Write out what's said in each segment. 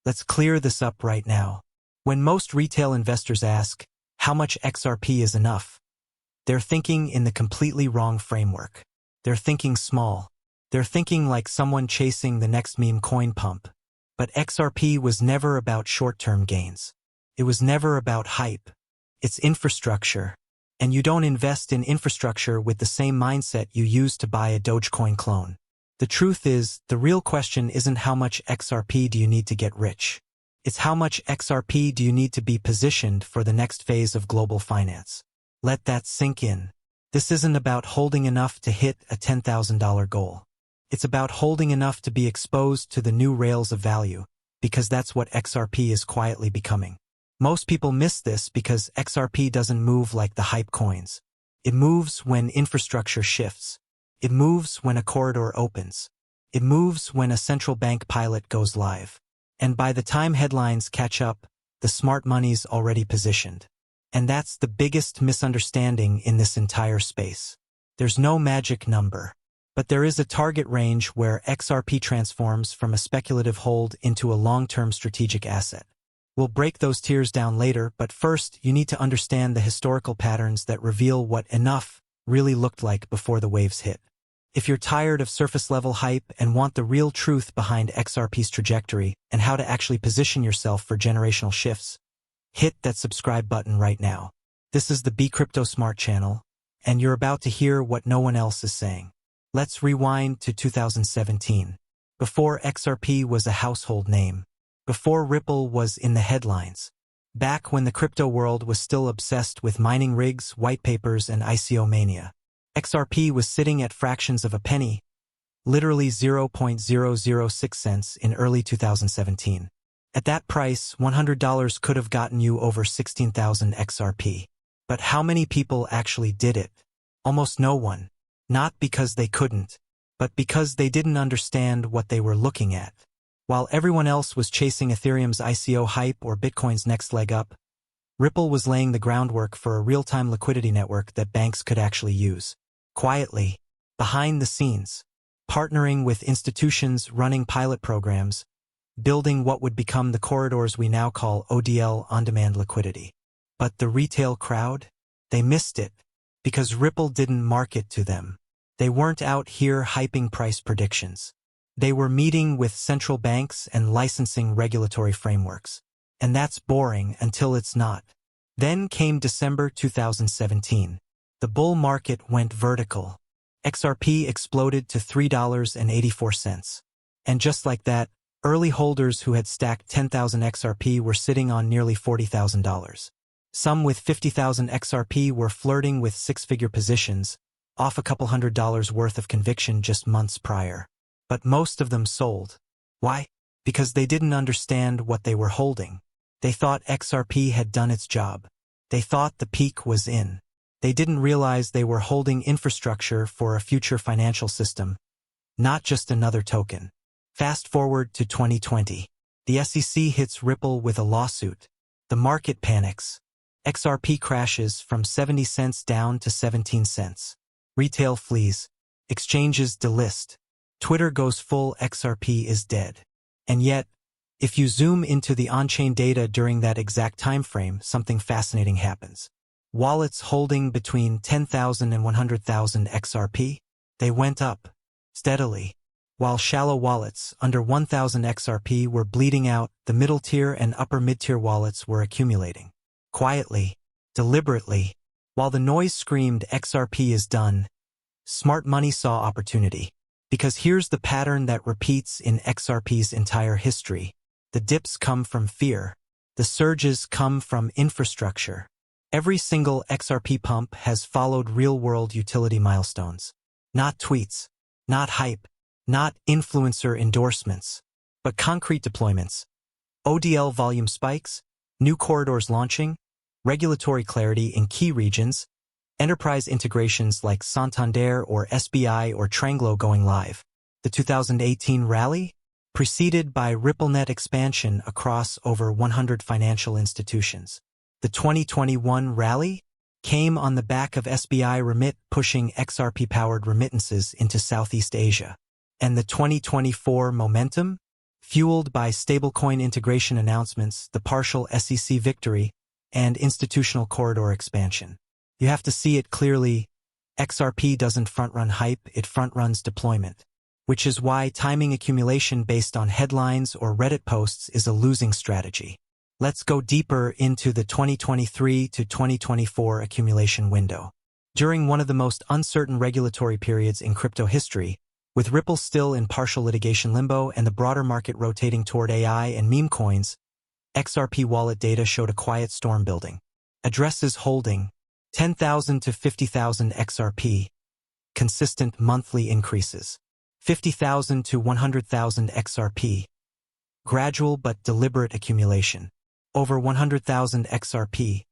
Let's clear this up right now. When most retail investors ask, how much XRP is enough? They're thinking in the completely wrong framework. They're thinking small. They're thinking like someone chasing the next meme coin pump. But XRP was never about short-term gains. It was never about hype. It's infrastructure. And you don't invest in infrastructure with the same mindset you use to buy a Dogecoin clone. The truth is, the real question isn't how much XRP do you need to get rich. It's how much XRP do you need to be positioned for the next phase of global finance. Let that sink in. This isn't about holding enough to hit a $10,000 goal. It's about holding enough to be exposed to the new rails of value, because that's what XRP is quietly becoming. Most people miss this because XRP doesn't move like the hype coins. It moves when infrastructure shifts. It moves when a corridor opens. It moves when a central bank pilot goes live. And by the time headlines catch up, the smart money's already positioned. And that's the biggest misunderstanding in this entire space. There's no magic number. But there is a target range where XRP transforms from a speculative hold into a long-term strategic asset. We'll break those tiers down later, but first you need to understand the historical patterns that reveal what enough really looked like before the waves hit. If you're tired of surface-level hype and want the real truth behind XRP's trajectory and how to actually position yourself for generational shifts, hit that subscribe button right now. This is the Be Crypto Smart channel, and you're about to hear what no one else is saying. Let's rewind to 2017. Before XRP was a household name. Before Ripple was in the headlines. Back when the crypto world was still obsessed with mining rigs, white papers, and ICO mania. XRP was sitting at fractions of a penny, literally 0.006 cents in early 2017. At that price, $100 could have gotten you over 16,000 XRP. But how many people actually did it? Almost no one. Not because they couldn't, but because they didn't understand what they were looking at. While everyone else was chasing Ethereum's ICO hype or Bitcoin's next leg up, Ripple was laying the groundwork for a real-time liquidity network that banks could actually use. Quietly, behind the scenes, partnering with institutions running pilot programs, building what would become the corridors we now call ODL, on-demand liquidity. But the retail crowd? They missed it, because Ripple didn't market to them. They weren't out here hyping price predictions. They were meeting with central banks and licensing regulatory frameworks. And that's boring until it's not. Then came December 2017. The bull market went vertical. XRP exploded to $3.84. And just like that, early holders who had stacked 10,000 XRP were sitting on nearly $40,000. Some with 50,000 XRP were flirting with six-figure positions, off a couple $100 worth of conviction just months prior. But most of them sold. Why? Because they didn't understand what they were holding. They thought XRP had done its job. They thought the peak was in. They didn't realize they were holding infrastructure for a future financial system, not just another token. Fast forward to 2020. The SEC hits Ripple with a lawsuit. The market panics. XRP crashes from 70 cents down to 17 cents. Retail flees. Exchanges delist. Twitter goes full XRP is dead. And yet, if you zoom into the on-chain data during that exact time frame, something fascinating happens. Wallets holding between 10,000 and 100,000 XRP, they went up steadily. While shallow wallets under 1,000 XRP were bleeding out, the middle tier and upper mid-tier wallets were accumulating. Quietly, deliberately, while the noise screamed XRP is done, smart money saw opportunity. Because here's the pattern that repeats in XRP's entire history. The dips come from fear. The surges come from infrastructure. Every single XRP pump has followed real-world utility milestones. Not tweets, not hype, not influencer endorsements, but concrete deployments. ODL volume spikes, new corridors launching, regulatory clarity in key regions, enterprise integrations like Santander or SBI or Tranglo going live. The 2018 rally, preceded by RippleNet expansion across over 100 financial institutions. The 2021 rally came on the back of SBI Remit pushing XRP-powered remittances into Southeast Asia. And the 2024 momentum? fueled by stablecoin integration announcements, the partial SEC victory, and institutional corridor expansion. You have to see it clearly. XRP doesn't front-run hype, it front-runs deployment. Which is why timing accumulation based on headlines or Reddit posts is a losing strategy. Let's go deeper into the 2023 to 2024 accumulation window. During one of the most uncertain regulatory periods in crypto history, with Ripple still in partial litigation limbo and the broader market rotating toward AI and meme coins, XRP wallet data showed a quiet storm building. Addresses holding 10,000 to 50,000 XRP, consistent monthly increases. 50,000 to 100,000 XRP, gradual but deliberate accumulation. Over 100,000 XRP,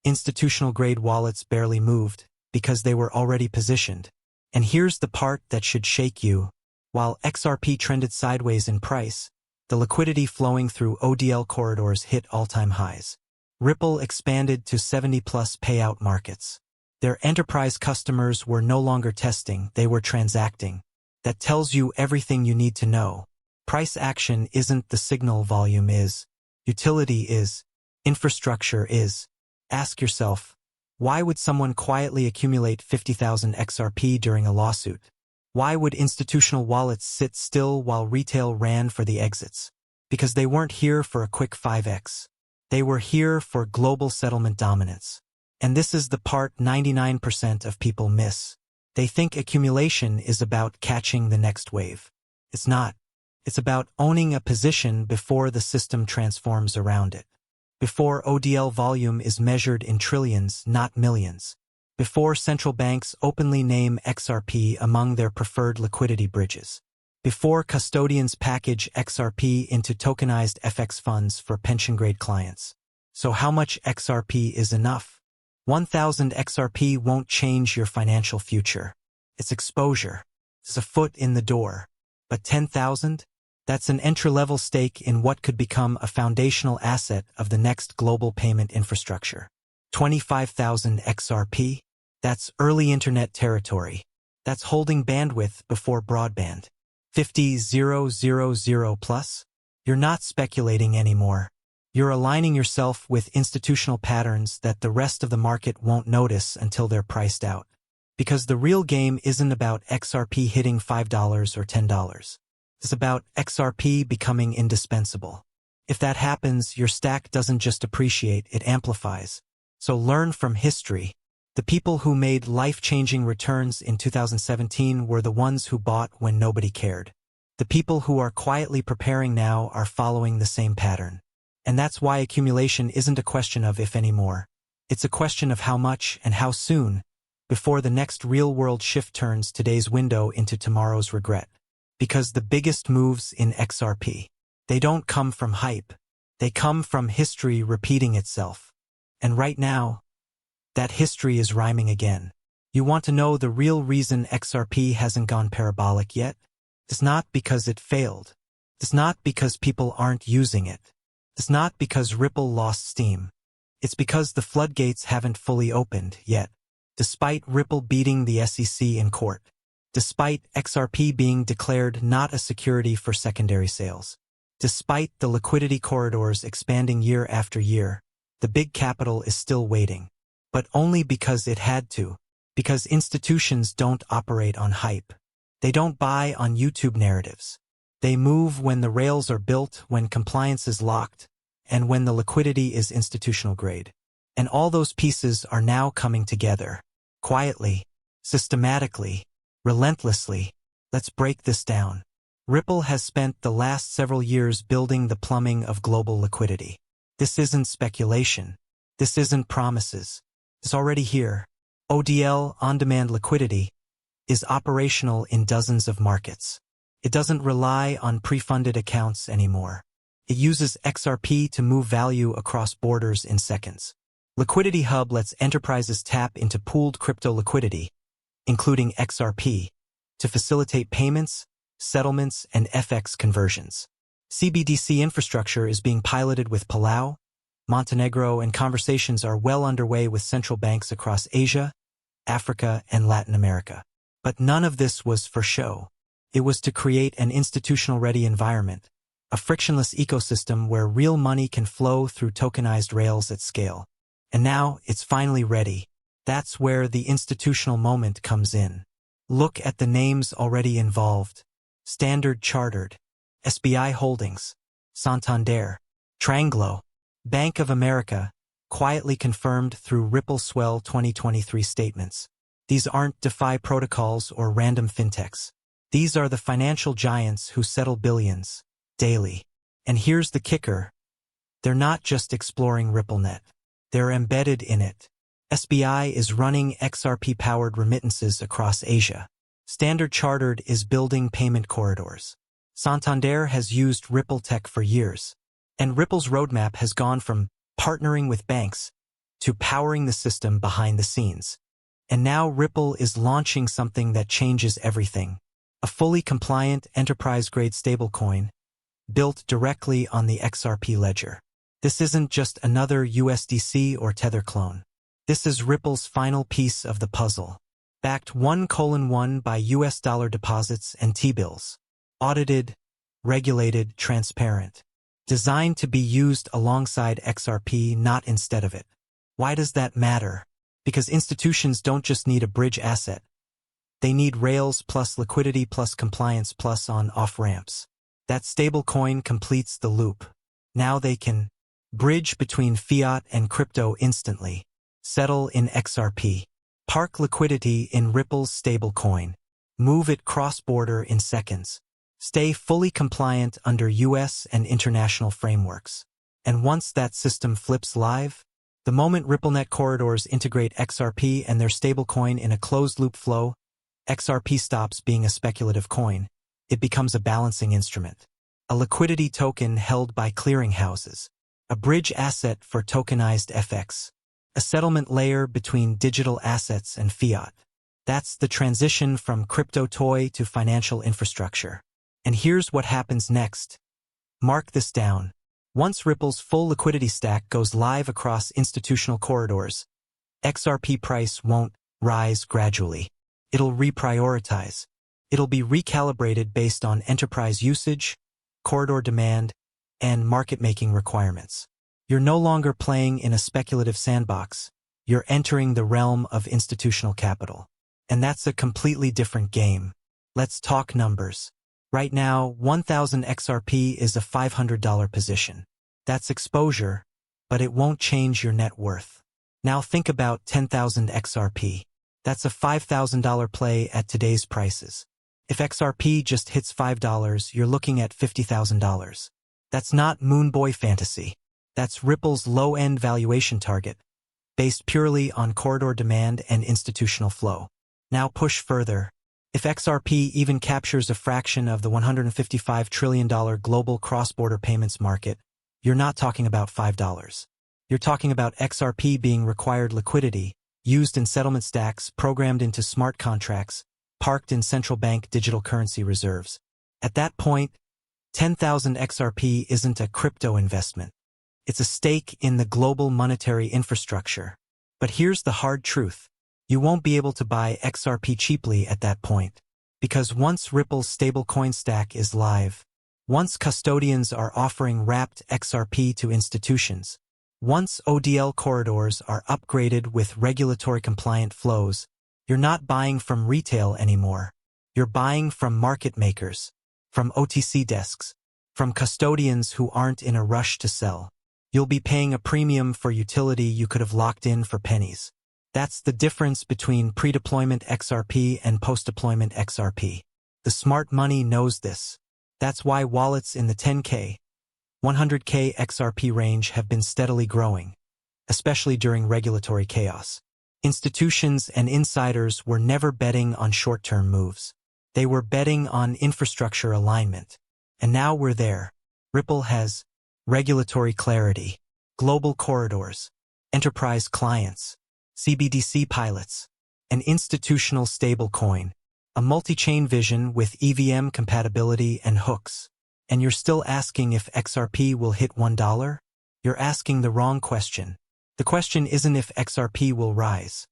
institutional-grade wallets barely moved because they were already positioned. And here's the part that should shake you. While XRP trended sideways in price, the liquidity flowing through ODL corridors hit all-time highs. Ripple expanded to 70-plus payout markets. Their enterprise customers were no longer testing, they were transacting. That tells you everything you need to know. Price action isn't the signal, volume is. Utility is. Infrastructure is. Ask yourself, why would someone quietly accumulate 50,000 XRP during a lawsuit? Why would institutional wallets sit still while retail ran for the exits? Because they weren't here for a quick 5x. They were here for global settlement dominance. And this is the part 99% of people miss. They think accumulation is about catching the next wave. It's not. It's about owning a position before the system transforms around it. Before ODL volume is measured in trillions, not millions. Before central banks openly name XRP among their preferred liquidity bridges. Before custodians package XRP into tokenized FX funds for pension-grade clients. So how much XRP is enough? 1,000 XRP won't change your financial future. It's exposure. It's a foot in the door. But 10,000? That's an entry-level stake in what could become a foundational asset of the next global payment infrastructure. 25,000 XRP? That's early internet territory. That's holding bandwidth before broadband. 50,000 plus? You're not speculating anymore. You're aligning yourself with institutional patterns that the rest of the market won't notice until they're priced out. Because the real game isn't about XRP hitting $5 or $10. It's about XRP becoming indispensable. If that happens, your stack doesn't just appreciate, it amplifies. So learn from history. The people who made life-changing returns in 2017 were the ones who bought when nobody cared. The people who are quietly preparing now are following the same pattern. And that's why accumulation isn't a question of if anymore. It's a question of how much and how soon, before the next real-world shift turns today's window into tomorrow's regret. Because the biggest moves in XRP, they don't come from hype. They come from history repeating itself. And right now, that history is rhyming again. You want to know the real reason XRP hasn't gone parabolic yet? It's not because it failed. It's not because people aren't using it. It's not because Ripple lost steam. It's because the floodgates haven't fully opened yet, despite Ripple beating the SEC in court. Despite XRP being declared not a security for secondary sales. Despite the liquidity corridors expanding year after year, the big capital is still waiting. But only because it had to. Because institutions don't operate on hype. They don't buy on YouTube narratives. They move when the rails are built, when compliance is locked, and when the liquidity is institutional grade. And all those pieces are now coming together. Quietly, systematically, relentlessly. Let's break this down. Ripple has spent the last several years building the plumbing of global liquidity. This isn't speculation. This isn't promises. It's already here. ODL, on-demand liquidity, is operational in dozens of markets. It doesn't rely on pre-funded accounts anymore. It uses XRP to move value across borders in seconds. Liquidity Hub lets enterprises tap into pooled crypto liquidity, including XRP, to facilitate payments, settlements, and FX conversions. CBDC infrastructure is being piloted with Palau, Montenegro, and conversations are well underway with central banks across Asia, Africa, and Latin America. But none of this was for show. It was to create an institutional-ready environment, a frictionless ecosystem where real money can flow through tokenized rails at scale. And now it's finally ready. That's where the institutional moment comes in. Look at the names already involved. Standard Chartered, SBI Holdings, Santander, Tranglo, Bank of America, quietly confirmed through Ripple Swell 2023 statements. These aren't DeFi protocols or random fintechs. These are the financial giants who settle billions daily. And here's the kicker. They're not just exploring RippleNet. They're embedded in it. SBI is running XRP-powered remittances across Asia. Standard Chartered is building payment corridors. Santander has used Ripple tech for years. And Ripple's roadmap has gone from partnering with banks to powering the system behind the scenes. And now Ripple is launching something that changes everything. A fully compliant enterprise-grade stablecoin built directly on the XRP ledger. This isn't just another USDC or Tether clone. This is Ripple's final piece of the puzzle. Backed 1:1 by US dollar deposits and T-bills. Audited, regulated, transparent. Designed to be used alongside XRP, not instead of it. Why does that matter? Because institutions don't just need a bridge asset. They need rails plus liquidity plus compliance plus on-off ramps. That stablecoin completes the loop. Now they can bridge between fiat and crypto instantly. Settle in XRP. Park liquidity in Ripple's stablecoin. Move it cross-border in seconds. Stay fully compliant under US and international frameworks. And once that system flips live, the moment RippleNet corridors integrate XRP and their stablecoin in a closed-loop flow, XRP stops being a speculative coin. It becomes a balancing instrument. A liquidity token held by clearinghouses. A bridge asset for tokenized FX. A settlement layer between digital assets and fiat. That's the transition from crypto toy to financial infrastructure. And here's what happens next. Mark this down. Once Ripple's full liquidity stack goes live across institutional corridors, XRP price won't rise gradually. It'll reprioritize. It'll be recalibrated based on enterprise usage, corridor demand, and market-making requirements. You're no longer playing in a speculative sandbox. You're entering the realm of institutional capital. And that's a completely different game. Let's talk numbers. Right now, 1,000 XRP is a $500 position. That's exposure, but it won't change your net worth. Now think about 10,000 XRP. That's a $5,000 play at today's prices. If XRP just hits $5, you're looking at $50,000. That's not Moonboy fantasy. That's Ripple's low-end valuation target, based purely on corridor demand and institutional flow. Now push further. If XRP even captures a fraction of the $155 trillion global cross-border payments market, you're not talking about $5. You're talking about XRP being required liquidity, used in settlement stacks, programmed into smart contracts, parked in central bank digital currency reserves. At that point, 10,000 XRP isn't a crypto investment. It's a stake in the global monetary infrastructure. But here's the hard truth. You won't be able to buy XRP cheaply at that point. Because once Ripple's stablecoin stack is live, once custodians are offering wrapped XRP to institutions, once ODL corridors are upgraded with regulatory-compliant flows, you're not buying from retail anymore. You're buying from market makers, from OTC desks, from custodians who aren't in a rush to sell. You'll be paying a premium for utility you could have locked in for pennies. That's the difference between pre-deployment XRP and post-deployment XRP. The smart money knows this. That's why wallets in the 10K, 100K XRP range have been steadily growing, especially during regulatory chaos. Institutions and insiders were never betting on short-term moves. They were betting on infrastructure alignment. And now we're there. Ripple has regulatory clarity, global corridors, enterprise clients, CBDC pilots, an institutional stablecoin, a multi-chain vision with EVM compatibility and hooks. And you're still asking if XRP will hit $1? You're asking the wrong question. The question isn't if XRP will rise.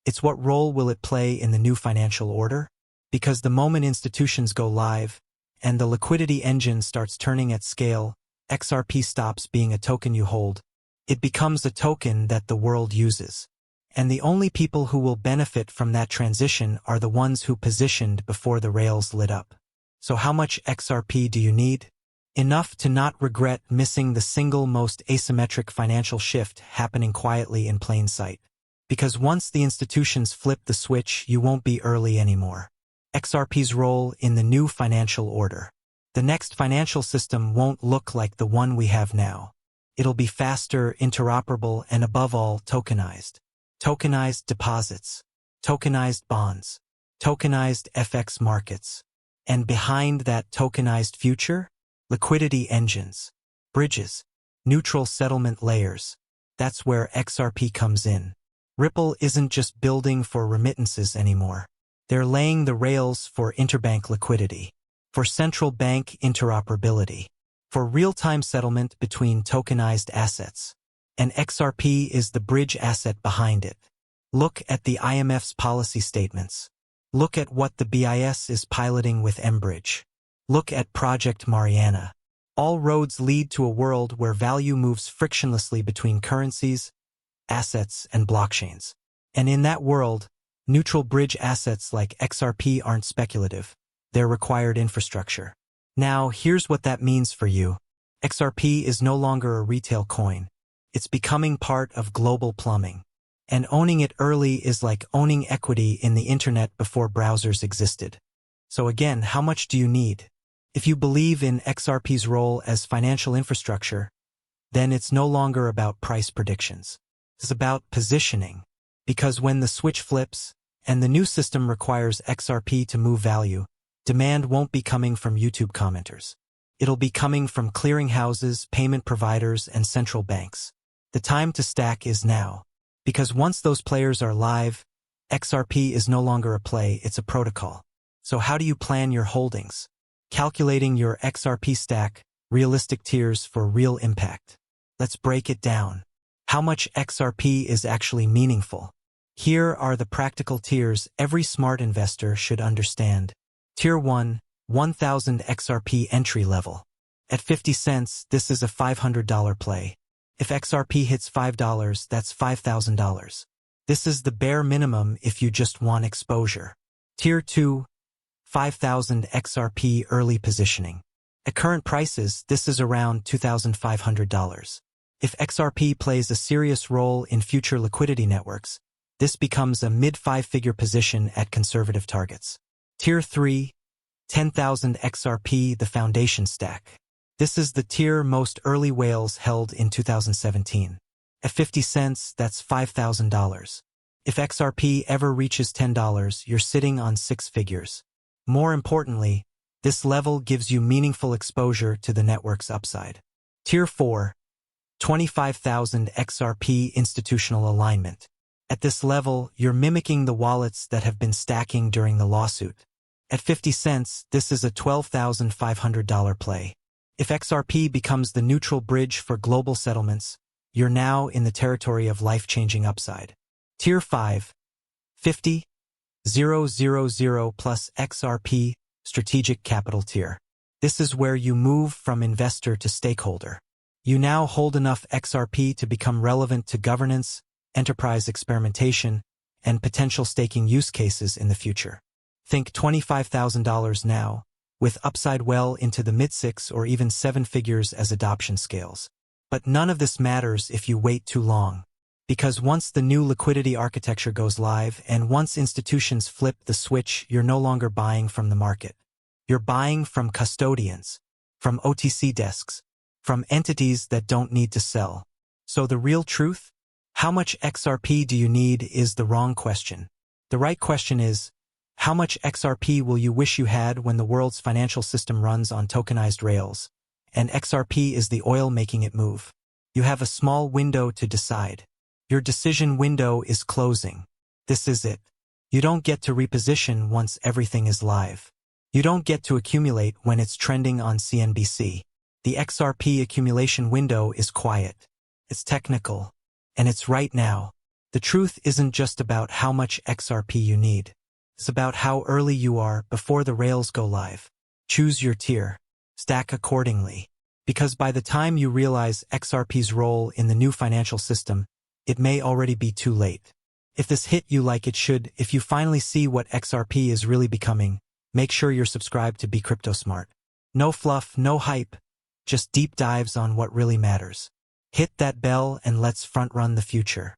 It's what role will it play in the new financial order? Because the moment institutions go live, and the liquidity engine starts turning at scale, XRP stops being a token you hold. It becomes a token that the world uses. And the only people who will benefit from that transition are the ones who positioned before the rails lit up. So how much XRP do you need? Enough to not regret missing the single most asymmetric financial shift happening quietly in plain sight. Because once the institutions flip the switch, you won't be early anymore. XRP's role in the new financial order. The next financial system won't look like the one we have now. It'll be faster, interoperable, and above all, tokenized. Tokenized deposits, tokenized bonds, tokenized FX markets. And behind that tokenized future, liquidity engines, bridges, neutral settlement layers. That's where XRP comes in. Ripple isn't just building for remittances anymore. They're laying the rails for interbank liquidity, for central bank interoperability, for real-time settlement between tokenized assets. And XRP is the bridge asset behind it. Look at the IMF's policy statements. Look at what the BIS is piloting with mBridge. Look at Project Mariana. All roads lead to a world where value moves frictionlessly between currencies, assets, and blockchains. And in that world, neutral bridge assets like XRP aren't speculative. They're required infrastructure. Now, here's what that means for you. XRP is no longer a retail coin. It's becoming part of global plumbing. And owning it early is like owning equity in the internet before browsers existed. So again, how much do you need? If you believe in XRP's role as financial infrastructure, then it's no longer about price predictions. It's about positioning. Because when the switch flips, and the new system requires XRP to move value, demand won't be coming from YouTube commenters. It'll be coming from clearinghouses, payment providers, and central banks. The time to stack is now. Because once those players are live, XRP is no longer a play, it's a protocol. So how do you plan your holdings? Calculating your XRP stack, realistic tiers for real impact. Let's break it down. How much XRP is actually meaningful? Here are the practical tiers every smart investor should understand. Tier 1, 1000 XRP entry level. At 50 cents, this is a $500 play. If XRP hits $5, that's $5,000. This is the bare minimum if you just want exposure. Tier 2, 5000 XRP early positioning. At current prices, this is around $2,500. If XRP plays a serious role in future liquidity networks, this becomes a mid-five-figure position at conservative targets. Tier 3, 10,000 XRP, the foundation stack. This is the tier most early whales held in 2017. At 50 cents, that's $5,000. If XRP ever reaches $10, you're sitting on six figures. More importantly, this level gives you meaningful exposure to the network's upside. Tier 4, 25,000 XRP institutional alignment. At this level, you're mimicking the wallets that have been stacking during the lawsuit. At 50 cents, this is a $12,500 play. If XRP becomes the neutral bridge for global settlements, you're now in the territory of life-changing upside. Tier 5, 50,000 plus XRP, strategic capital tier. This is where you move from investor to stakeholder. You now hold enough XRP to become relevant to governance, enterprise experimentation, and potential staking use cases in the future. Think $25,000 now, with upside well into the mid-six or even seven figures as adoption scales. But none of this matters if you wait too long. Because once the new liquidity architecture goes live and once institutions flip the switch, you're no longer buying from the market. You're buying from custodians, from OTC desks, from entities that don't need to sell. So the real truth? How much XRP do you need is the wrong question. The right question is, how much XRP will you wish you had when the world's financial system runs on tokenized rails, and XRP is the oil making it move? You have a small window to decide. Your decision window is closing. This is it. You don't get to reposition once everything is live. You don't get to accumulate when it's trending on CNBC. The XRP accumulation window is quiet. It's technical. And it's right now. The truth isn't just about how much XRP you need. It's about how early you are before the rails go live. Choose your tier. Stack accordingly. Because by the time you realize XRP's role in the new financial system, it may already be too late. If this hit you like it should, if you finally see what XRP is really becoming, make sure you're subscribed to Be Crypto Smart. No fluff, no hype, just deep dives on what really matters. Hit that bell and let's front run the future.